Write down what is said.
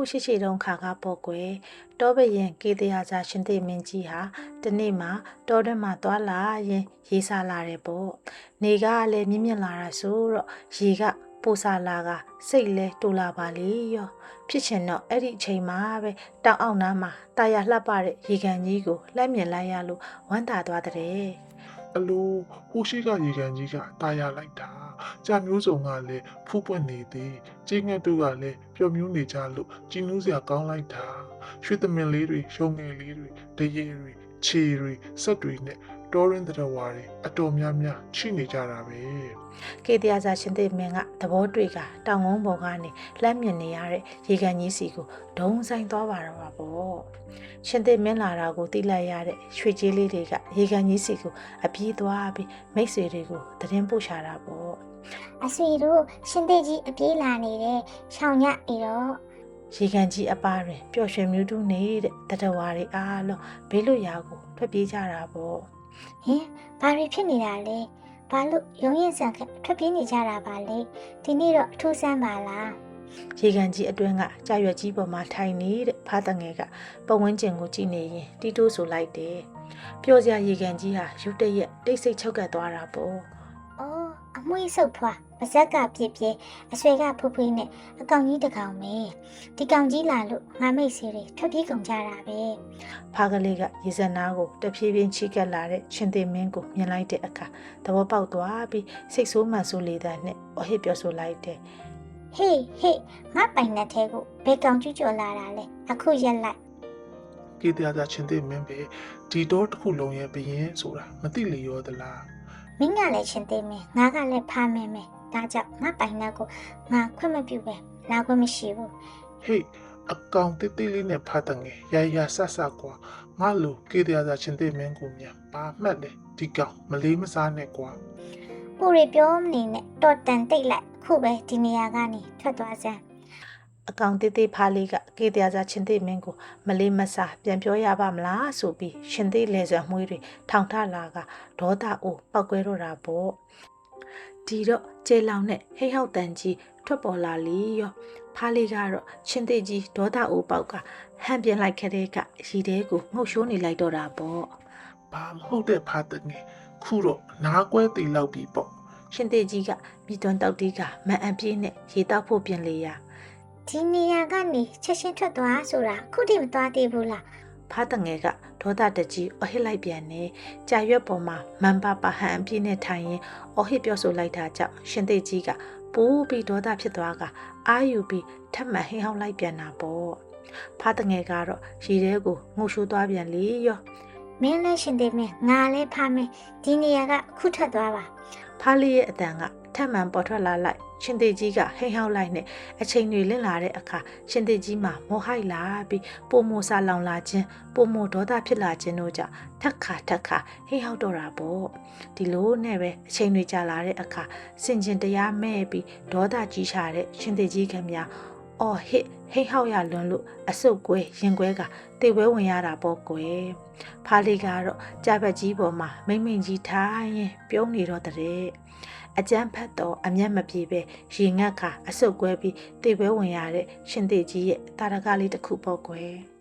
ရှိတုန်းခါကပေါ့ကွယ်တောဘရင်ကေတရာစာရှင်သေမင်းကြီးဟာတနေ့မှာတောထဲမှာသွားလာရင်ရေစာလာတယ်ပေါ့နေကလည်းမြင့်မြင့်လာတာဆိုတော့ရေကပူစာလာကစိတ်လဲတူလာပါလေရောဖြစ်ချင်တော့အဲ့ဒီအချိန်မှာပဲတောင်အောင်နားမှာတာယာလှပတဲ့ရေကန်ကြီးကိုလှမ်းမြင်လိုက်ရလို့ဝမ်းသာသွားတဲ့ အလိုဟိုရှိကရေကန်ကြီးကတာယာလိုက်တာကြာမျိုးစုံကလည်းဖူးပွက်နေသည်ကျင်းငတ်တို့ကလည်းပျော်မြူးနေကြလို့ကြည်နူးစရာကောင်းလိုက်တာရွှေသမင်လေးတွေရုံငယ်လေးတွေတရေတွေခြေတွေဆက်တွေနဲ့တောရင်းတရဝါတွေအတော်များများချိနေကြတာပဲ ကေတရာစာရှင်သေမင်းကသဘောတွေ့ကတောင်ကုန်းပေါ်ကနေလှမ်းမြင်နေရတဲ့ရေကန်ကြီးစီကိုဒုံဆိုင်သွားပါတော့ပါပေါ့ရှင်သေမင်းလာတာကိုသိလိုက်ရတဲ့ရွှေကြီးလေးတွေကရေကန်ကြီးစီကိုအပြေးသွားပြီးမိတ်ဆွေတွေကိုသတင်းပို့ချတာပေါ့ အဆွေတို့ရှင်သေးကြီးအပြေးလာနေတဲ့ရှောင်းညအေတော့ ရေကန်ကြီးအပါတွင်ပျော်ရွှင်မြူးတူးနေတဲ့တတဝါတွေအားလုံးဘေးလွတ်ရာကိုထွက်ပြေးကြတာပေါ့ ဟင်ဘာတွေဖြစ်နေတာလဲဘာလို့ရုံရင်ဆန်ခက်ထွက်ပြေးနေကြတာပါလဲဒီနေ့တော့အထူးဆန်းပါလား ရေကန်ကြီးအတွင်းကကြာရွက်ကြီးပေါ်မှာထိုင်နေတဲ့ဖားတငယ်ကပတ်ဝန်းကျင်ကိုကြည့်နေရင်တီးတိုးဆိုလိုက်တယ်ပျော်စရာရေကန်ကြီးဟာရုတ်တရက်တိတ်ဆိတ်ချုပ်ကပ်သွားတာပေါ့ အော်အမွှေးဆုပ်ဖွာပါဇက်ကပြစ်ပြဲအဆွေကဖူးဖူးနဲ့အကောင်ကြီးတစ်ကောင်ပဲဒီကောင်ကြီးလာလို့ငါမိတ်ဆွေတွေထွက်ပြေးကုန်ကြတာပဲ ဖားကလေးကရေစက်နားကိုတဖြည်းဖြည်းချီကပ်လာတဲ့ရှင်သေမင်းကိုမြင်လိုက်တဲ့အခါသဘောပေါက်သွားပြီးစိတ်ဆိုးမှန်ဆိုးလေတဲ့နဲ့အဟစ်ပြောဆိုလိုက်တယ် ဟေးငါပိုင်တဲ့ထဲကိုဘယ်ကောင်ကျူးကျော်လာတာလဲအခုရက်လိုက် ကေတရာသာချင်းသိမင်းပဲဒီတော့တစ်ခုလုံးရဲ့ဘရင်ဆိုတာမသိလေရောသလား မင်းကလည်းရှင်သေးမင်းငါကလည်းဖားမင်းမယ်ဒါကြောင့်ငါပိုင်တဲ့ကိုငါခွင့်မပြုပဲလာခွင့်မရှိဘူး ဟေးအကောင်တိတိလေးနဲ့ဖတ်တယ်ငယ်ရရဆဆကွာငါလိုကေတရာသာချင်းသိမင်းကိုမြန်ပါမှတ်လေဒီကောင်မလေးမစားနဲ့ကွာ ပူရီပြောမနေနဲ့တော်တန်တိတ်လိုက်ခုပဲဒီနေရာကနေထွက်သွားစမ်း အကောင်တေးသေးဖားလေးကကေတရာစာရှင်သေမင်းကိုမလေးမစားပြန်ပြောရပါမလားဆိုပြီးရှင်သေးလေစွာမှုတွေထောင်ထလာကဒေါသအိုပောက်ကွဲတော့တာပေါ့ဒီတော့ကျေလောင်နဲ့ဟိဟောက်တန်ကြီးထွက်ပေါ်လာလီရောဖားလေးကတော့ရှင်သေးကြီးဒေါသအိုပေါက်ကဟန်ပြန်လိုက်ခဲ့တဲ့ကရီတဲကိုငုတ်ရှိုးနေလိုက်တော့တာပေါ့ ဘာမဟုတ်တဲ့ဖတ်တယ်ငယ်ခုတော့နားကွဲတီလောက်ပြီပေါ့ ရှင်သေးကြီးကမိသွန်းတောက်တီးကမန်အပြေးနဲ့ရေတောက်ဖို့ပြင်လေရာ ဒီနေရာကနေချက်ချင်းထွက်သွားဆိုတာခုထိမသွားသေးဘူးလား ဖားတငယ်ကဒေါသတကြီးအဟစ်လိုက်ပြန်နေကြာရွက်ပေါ်မှာမန်ပါပါဟန်အပြည့်နဲ့ထိုင်ရင်အဟစ်ပြောဆိုလိုက်တာကြောင့်ရှင်သေးကြီးကပူပြီးဒေါသဖြစ်သွားကအာယူပြီးထပ်မံဟင်းဟောင်းလိုက်ပြန်တာပေါ့ဖားတငယ်ကတော့ရီတဲကိုငုတ်ရှိုးသွားပြန်လေရော မင်းလည်းရှင်သေးမင်းငါလည်းဖားမင်းဒီနေရာကခုထွက်သွားပါ ဖားလေးရဲ့အတန်ကထပ်မံပေါ်ထွက်လာလိုက်ရှင်သေးကြီးကဟိန်းဟောင်းလိုက်နဲ့အချိန်တွေလင့်လာတဲ့အခါရှင်သေးကြီးမှာမောဟိုက်လာပြီးပုံမိုစာလောင်လာခြင်းပုံမိုဒေါသဖြစ်လာခြင်းတို့ကြောင့်ထက်ခါဟိန်းဟောက်တော့တာပေါ့ဒီလိုနဲ့ပဲအချိန်တွေကြာလာတဲ့အခါစင်ကျင်တရားမဲ့ပြီးဒေါသကြီးချတဲ့ရှင်သေးကြီးခင်ဗျာအော်ဟိန်းဟောက်ရလွန်းလို့အဆုတ်ကွဲရင်ကွဲကတေဝဲဝင်ရတာပေါ့ကွယ်ဖားလေးကတော့ကြာဘက်ကြီးပေါ်မှာမိမ့်မိန်ကြီးထိုင်ရင်ပြုံးနေတော့တဲ့အကျန်းဖတ်တော့အမျက်မပြေပဲရေငတ်ခါအဆုတ်ကွဲပြီးတေပွဲဝင်ရတဲ့ရှင်သေးကြီးရဲ့တာရကလေးတစ်ခုပေါ့ကွယ်